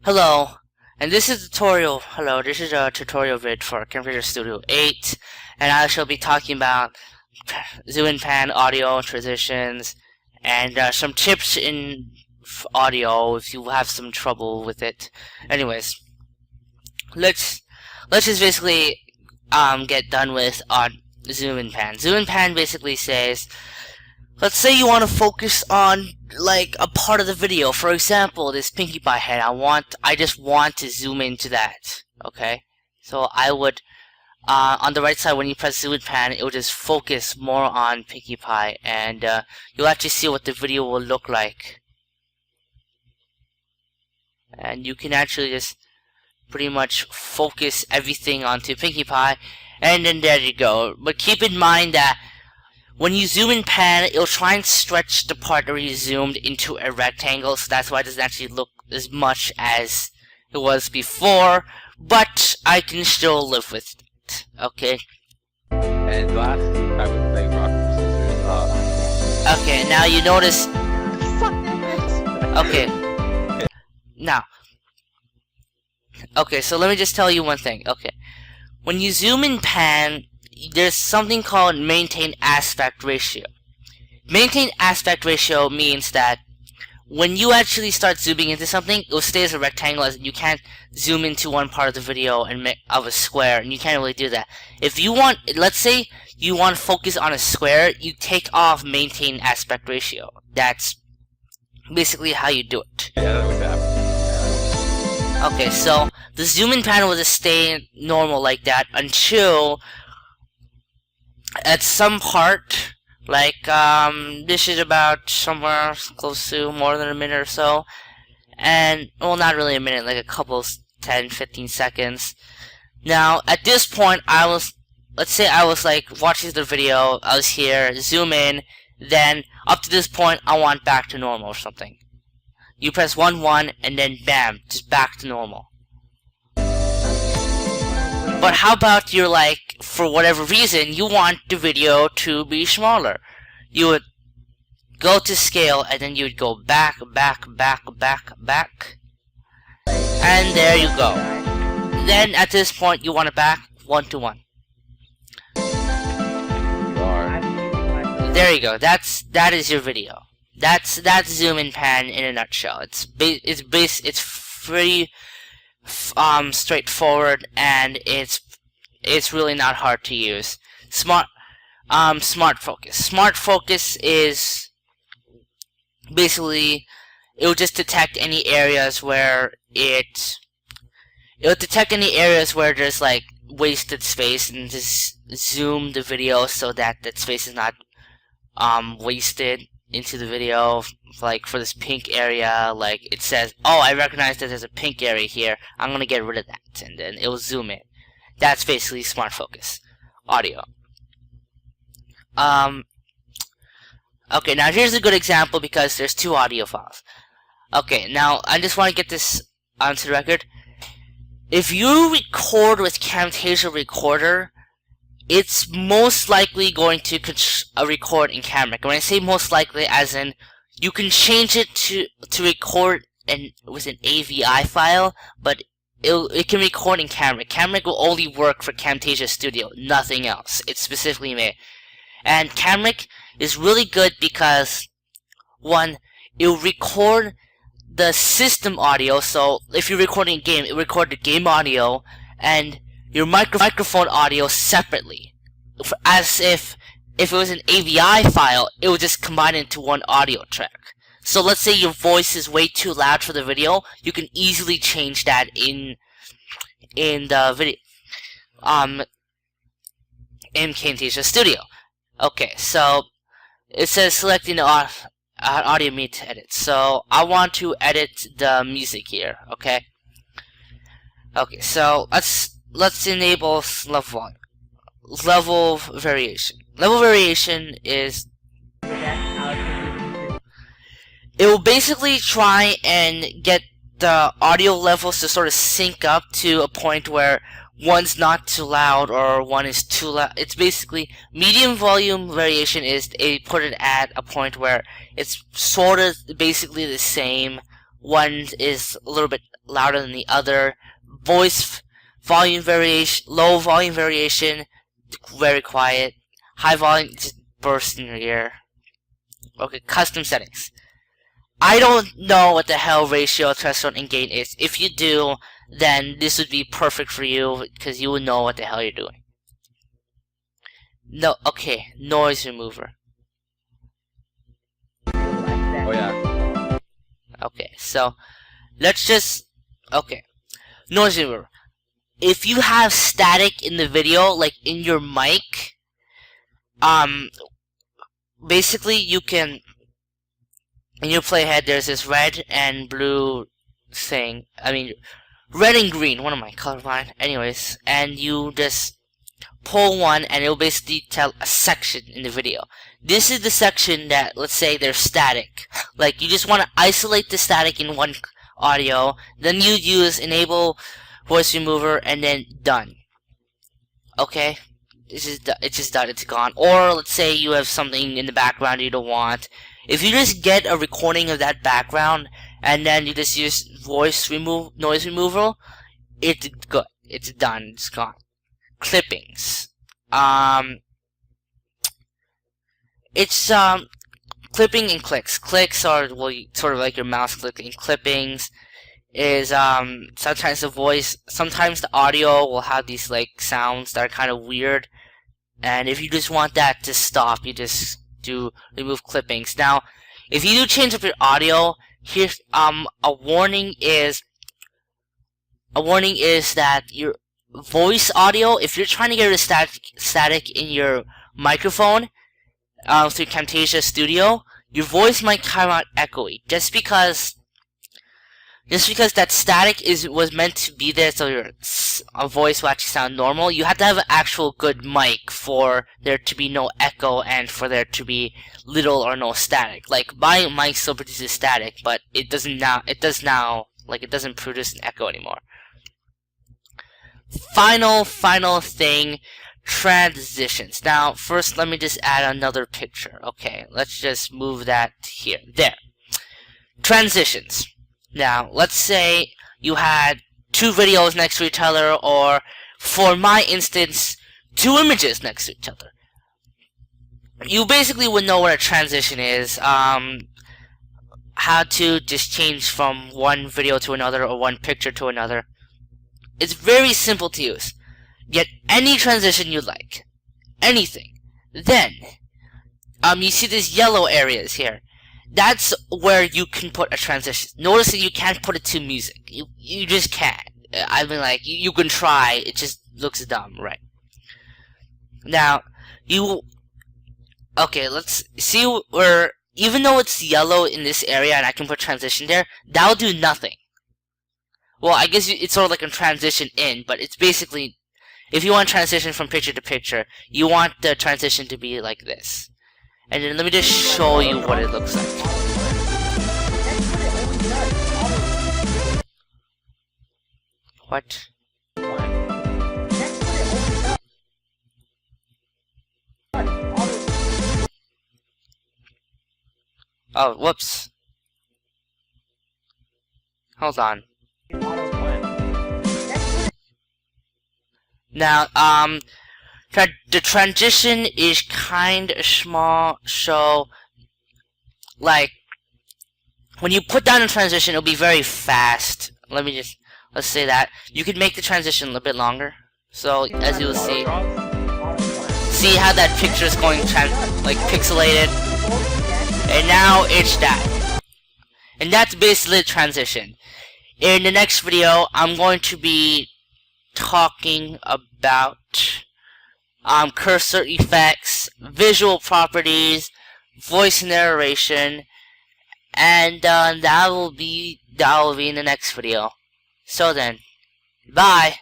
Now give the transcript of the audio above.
Hello, and this is this is a tutorial vid for Camtasia Studio 8, and I shall be talking about zoom and pan audio transitions and some tips in audio if you have some trouble with it. Anyways, let's just basically get done with zoom and pan. Zoom and pan basically says, let's say you want to focus on like a part of the video. For example, this Pinkie Pie head. I just want to zoom into that. Okay, so I would on the right side when you press zoom and pan, it will just focus more on Pinkie Pie, and you'll actually see what the video will look like. And you can actually just pretty much focus everything onto Pinkie Pie, and then there you go. But keep in mind that when you zoom and pan, it'll try and stretch the part where you zoomed into a rectangle, so that's why it doesn't actually look as much as it was before, but I can still live with it, okay? And lastly, I would play rock, paper, scissors. Okay, now you notice... Okay. Now. Okay, so let me just tell you one thing, okay. When you zoom and pan, there's something called maintain aspect ratio. Maintain aspect ratio means that when you actually start zooming into something, it will stay as a rectangle, as you can't zoom into one part of the video and make of a square, and you can't really do that. If you want, let's say you want to focus on a square, you take off maintain aspect ratio. That's basically how you do it. Yeah, that was happening. Okay, so the zoom in pan will just stay normal like that until at some part, like this is about somewhere close to more than a minute or so, and well, not really a minute, like a couple 10-15 seconds. Now at this point, let's say I was like watching the video, I was here, zoom in, then up to this point I want back to normal or something. You press 1-1 and then bam, just back to normal. But how about you're like, for whatever reason, you want the video to be smaller. You would go to scale, and then you would go back, and there you go. Then at this point, you want it back 1-1. There you go. That is your video. That's zoom and pan in a nutshell. It's pretty straightforward, and it's really not hard to use. Smart focus. Smart focus is basically, it'll just detect any areas where there's like wasted space, and just zoom the video so that that space is not wasted into the video. Like for this pink area, like it says, oh, I recognize that there's a pink area here, I'm gonna get rid of that, and then it will zoom in. That's basically smart focus audio. Okay, now here's a good example because there's two audio files. Okay, now I just want to get this onto the record. If you record with Camtasia Recorder, it's most likely going to record in Camtasia. When I say most likely, as in you can change it to record with an AVI file, but it can record in Camtasia. Camtasia will only work for Camtasia Studio, nothing else. It's specifically made. And Camtasia is really good because, one, it'll record the system audio. So if you're recording a game, it'll record the game audio and your microphone audio separately, as if it was an AVI file, it would just combine it into one audio track. So let's say your voice is way too loud for the video, you can easily change that in the video, in Camtasia Studio. Okay, so it says selecting the audio media to edit. So I want to edit the music here. Okay. Okay, so let's enable level variation. Level variation is, it will basically try and get the audio levels to sort of sync up to a point where one's not too loud or one is too loud. It's basically medium volume variation is they put it at a point where it's sort of basically the same one is a little bit louder than the other. Voice volume variation, low volume variation, very quiet. High volume, just burst in your ear. Okay, custom settings. I don't know what the hell ratio, threshold, and gain is. If you do, then this would be perfect for you because you would know what the hell you're doing. No, okay, noise remover. Oh yeah. Okay, so let's just noise remover. If you have static in the video, like in your mic, basically you can, in your playhead there's this red and blue thing. I mean, red and green. What am I, colorblind? Anyways, and you just pull one and it'll basically tell a section in the video. This is the section that, let's say there's static. Like, you just want to isolate the static in one audio, then you use enable voice remover and then done. Okay? It's just done, it's gone. Or let's say you have something in the background you don't want. If you just get a recording of that background and then you just use noise removal, it's good. It's done, it's gone. Clippings. It's clipping and clicks. Clicks are, well, sort of like your mouse clicking. Clippings is sometimes the voice, sometimes the audio will have these like sounds that are kind of weird, and if you just want that to stop, you just do remove clippings. Now, if you do change up your audio, here's a warning is that your voice audio, if you're trying to get rid of static in your microphone through Camtasia Studio, your voice might come out echoey just because that static was meant to be there, so your voice will actually sound normal. You have to have an actual good mic for there to be no echo and for there to be little or no static. Like, my mic still produces static, but it does now, like, it doesn't produce an echo anymore. Final thing, transitions. Now, first let me just add another picture. Okay, let's just move that here. There. Transitions. Now, let's say you had two videos next to each other, or for my instance, two images next to each other. You basically would know what a transition is, how to just change from one video to another or one picture to another. It's very simple to use. Get any transition you like. Anything. Then, you see these yellow areas here. That's where you can put a transition. Notice that you can't put it to music. You just can't. I mean, like, you can try. It just looks dumb, right? Now, okay, let's see where, even though it's yellow in this area and I can put transition there, that'll do nothing. Well, I guess it's sort of like a transition in, but it's basically, if you want transition from picture to picture, you want the transition to be like this. And then let me just show you what it looks like. What? Oh, whoops. Hold on. Now, the transition is kind of small, so, like, when you put down a transition, it'll be very fast. Let's say that. You could make the transition a little bit longer. So, as you'll see how that picture is going, like, pixelated. And now it's that. And that's basically the transition. In the next video, I'm going to be talking about cursor effects, visual properties, voice narration, and that will be in the next video. So then, bye.